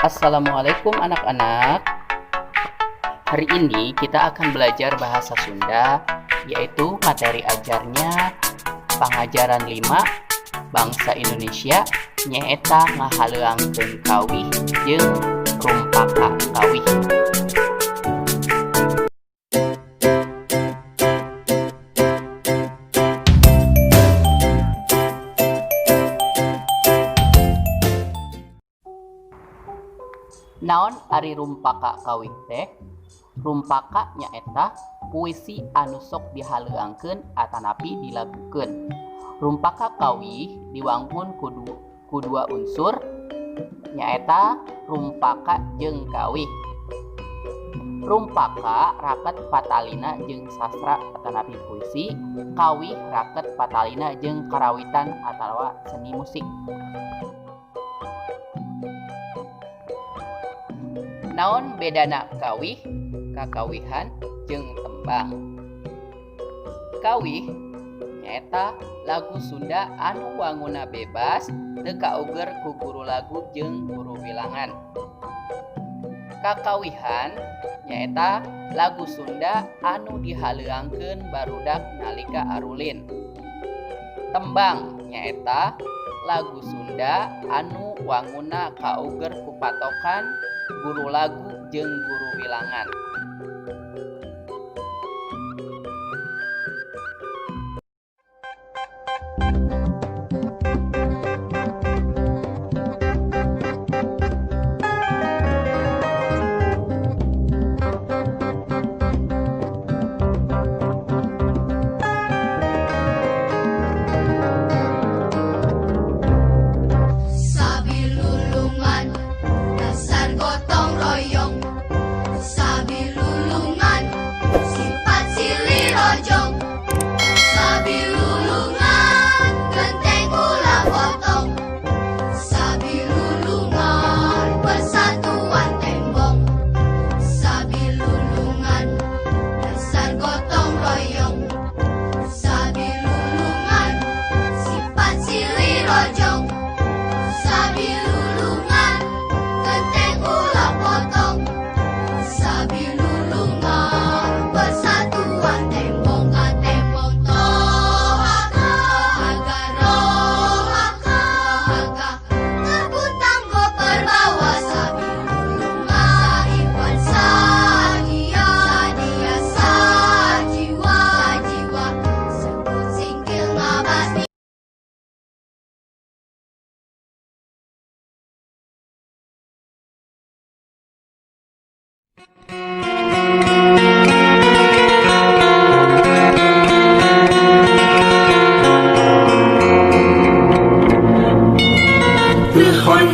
Assalamualaikum anak-anak. Hari ini kita akan belajar bahasa Sunda, yaitu materi ajarnya Pangajaran 5 Bangsa Indonesia nyaeta ngahaleuangkeun kawih jeung rumpaka kawih. Naon ari rumpaka kawih teh? Rumpaka nyaeta puisi anu sok dihaleuangkeun atanapi dilagukeun. Rumpaka kawih diwangun ku dua unsur nyaeta rumpaka jeung kawih. Rumpaka raket patalina jeung sastra atanapi puisi, kawih raket patalina jeung karawitan atawa seni musik. Naon bedana kawih, kakawihan, jeung tembang? Kawih nyaeta lagu Sunda anu wanguna bebas teu kauger ku guru lagu jeung guru bilangan. Kakawihan nyaeta lagu Sunda anu dihaleuangkeun barudak nalika arulin. Tembang nyaeta lagu Sunda anu wanguna kauger ku patokan guru lagu jeung guru bilangan.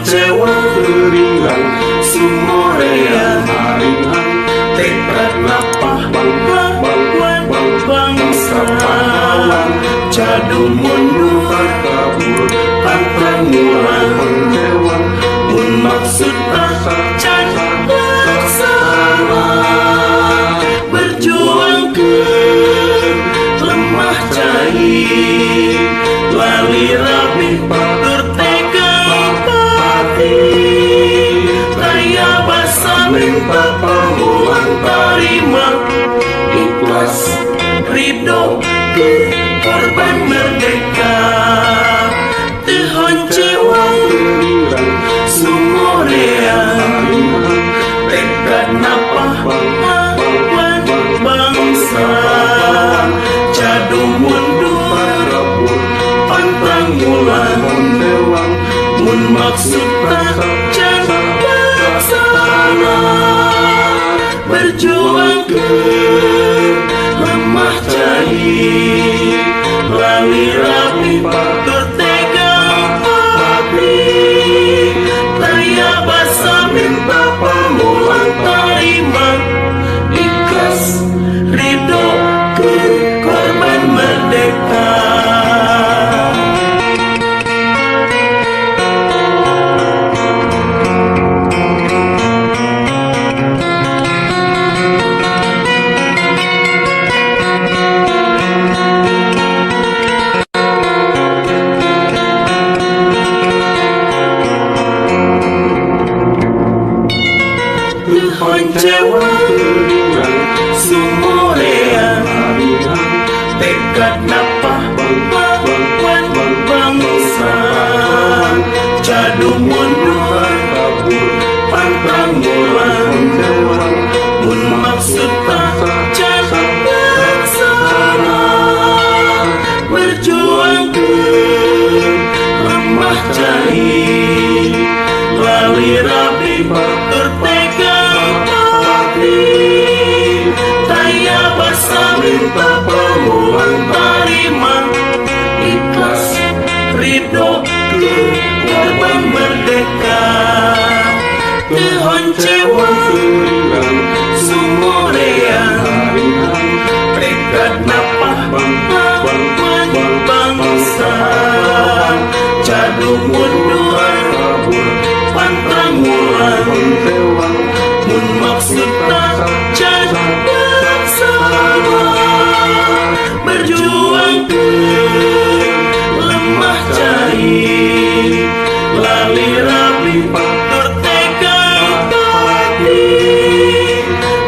Cewek berilang sumorean haringan tekad lapah bangsa pahlawan jadu mundur kabur pantang mulan pendewan mun maksud can laksana berjuang ke lemah cair lali rapi patur Raya basa minta pamulang tarima ikhlas ridho ke korban merdeka Tuhan cewang sumorean tekad napah bangsa jadu mundur pantang mulan mun maksud can laksana berjuang ke lemah cair lali rapi patur tegang hati raya basa minta pamulang tarima ikhlas ridho ke korban merdeka. honcewang sumorean tekad napah lawan bangsa jadu mundur pantang mulan mun maksud tak jadi laksana berjuang ke lemah jahit lali rapi tertegang pati taya basa minta pemulang tarima ikhlas ridho ke korban merdeka kehoncewang sumorean tekad napah lawan bangsa jadu mundur pantang mulan mun maksud tak jadi laksana berjuang ke lemah jahit lali rapi tertegang pati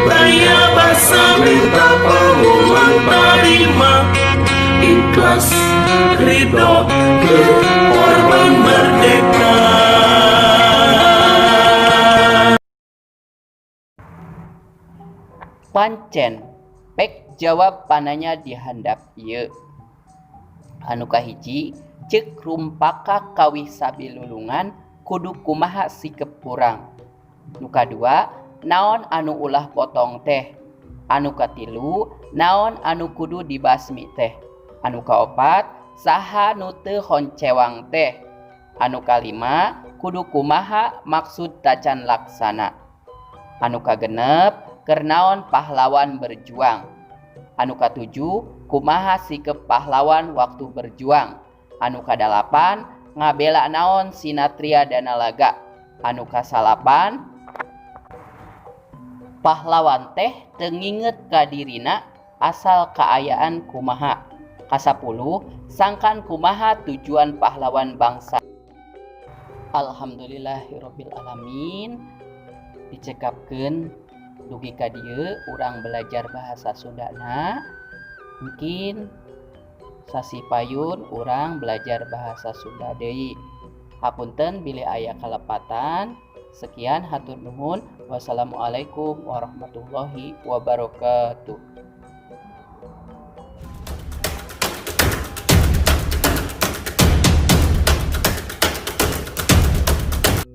daya basa minta pemulang tarima ikhlas ridho ke korban merdeka. Pancen pek jawab pananya dihandap ieu anu kahiji ceuk rumpaka kawih sabilulungan kudu kumaha sikep urang. Nu kadua naon anu ulah potong teh. Anu katilu naon anu kudu dibasmi teh. Anu kaopat saha nu teu honcewang teh. Anu kalima kudu kumaha maksud tacan laksana. Anu kagenep keur naon pahlawan berjuang. Anu katujuh kumaha sikep pahlawan waktu berjuang. Anu kadalapan ngabela naon sinatria danalaga. Anu kasalapan pahlawan teh teu nginget ka dirina asal kaayaan kumaha. Kasapuluh sangkan kumaha tujuan pahlawan bangsa. Alhamdulillahirabbil alamin. Dicekapkeun dugi ka dieu urang belajar bahasa Sundana. Mungkin sasi payun urang belajar bahasa Sunda deui. Hapunten bilih aya kalepatan. Sekian hatur nuhun. Wassalamualaikum warahmatullahi wabarakatuh.